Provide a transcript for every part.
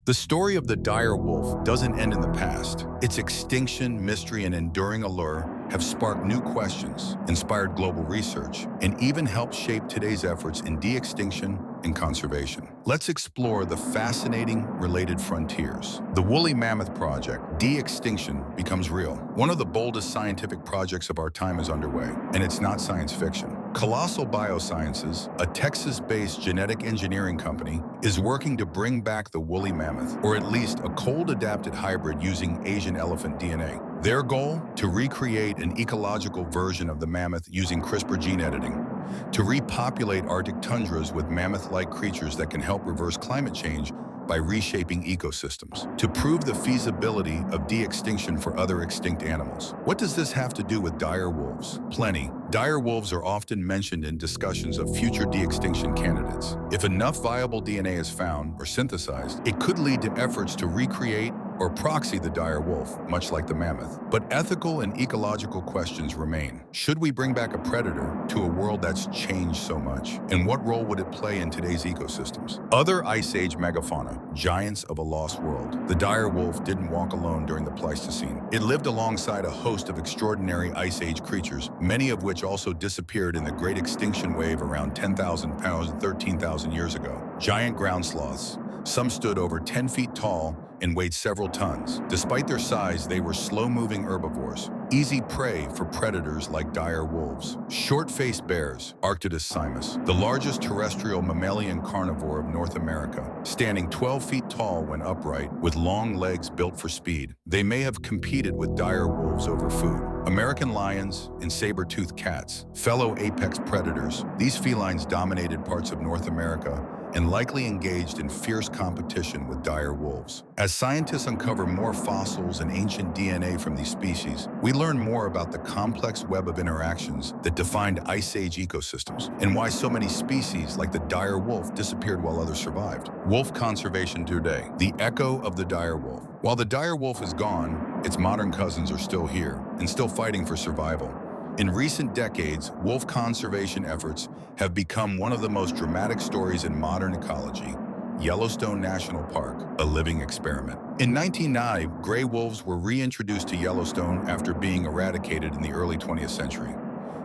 The story of the dire wolf doesn't end in the past. Its extinction, mystery, and enduring allure have sparked new questions, inspired global research, and even helped shape today's efforts in de-extinction and conservation. Let's explore the fascinating related frontiers. The Woolly Mammoth Project, de-extinction, becomes real. One of the boldest scientific projects of our time is underway, and it's not science fiction. Colossal Biosciences, a Texas-based genetic engineering company, is working to bring back the woolly mammoth, or at least a cold-adapted hybrid using Asian elephant DNA. Their goal? To recreate an ecological version of the mammoth using CRISPR gene editing, to repopulate Arctic tundras with mammoth-like creatures that can help reverse climate change by reshaping ecosystems, to prove the feasibility of de-extinction for other extinct animals. What does this have to do with dire wolves? Plenty. Dire wolves are often mentioned in discussions of future de-extinction candidates. If enough viable DNA is found or synthesized, it could lead to efforts to recreate or proxy the dire wolf, much like the mammoth. But ethical and ecological questions remain. Should we bring back a predator to a world that's changed so much? And what role would it play in today's ecosystems? Other Ice Age megafauna, giants of a lost world. The dire wolf didn't walk alone during the Pleistocene. It lived alongside a host of extraordinary Ice Age creatures, many of which also disappeared in the Great Extinction Wave around 10,000 pounds and 13,000 years ago. Giant ground sloths. Some stood over 10 feet tall and weighed several tons. Despite their size, they were slow-moving herbivores, easy prey for predators like dire wolves. Short-faced bears, Arctodus simus, the largest terrestrial mammalian carnivore of North America, standing 12 feet tall when upright, with long legs built for speed. They may have competed with dire wolves over food. American lions and saber-toothed cats, fellow apex predators. These felines dominated parts of North America and likely engaged in fierce competition with dire wolves. As scientists uncover more fossils and ancient DNA from these species, we learn more about the complex web of interactions that defined Ice Age ecosystems and why so many species like the dire wolf disappeared while others survived. Wolf conservation today, the echo of the dire wolf. While the dire wolf is gone, its modern cousins are still here and still fighting for survival. In recent decades, wolf conservation efforts have become one of the most dramatic stories in modern ecology. Yellowstone National Park, a living experiment. In 1990, gray wolves were reintroduced to Yellowstone after being eradicated in the early 20th century.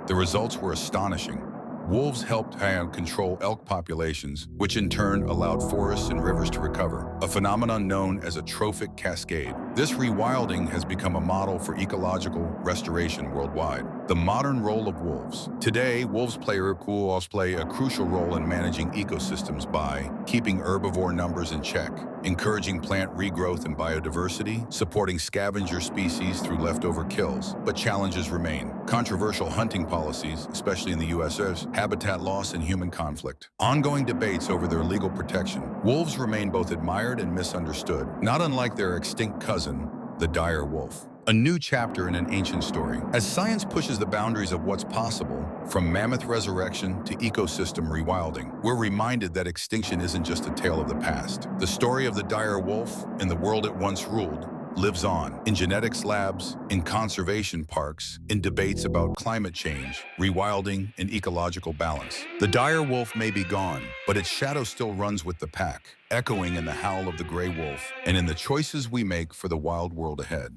The results were astonishing. Wolves helped control elk populations, which in turn allowed forests and rivers to recover, a phenomenon known as a trophic cascade. This rewilding has become a model for ecological restoration worldwide. The modern role of wolves. Today, wolves play a crucial role in managing ecosystems by keeping herbivore numbers in check, encouraging plant regrowth and biodiversity, supporting scavenger species through leftover kills. But challenges remain. Controversial hunting policies, especially in the US, habitat loss and human conflict. Ongoing debates over their legal protection. Wolves remain both admired and misunderstood, not unlike their extinct cousin, the dire wolf. A new chapter in an ancient story. As science pushes the boundaries of what's possible, from mammoth resurrection to ecosystem rewilding, we're reminded that extinction isn't just a tale of the past. The story of the dire wolf and the world it once ruled lives on in genetics labs, in conservation parks, in debates about climate change, rewilding, and ecological balance. The dire wolf may be gone, but its shadow still runs with the pack, echoing in the howl of the gray wolf and in the choices we make for the wild world ahead.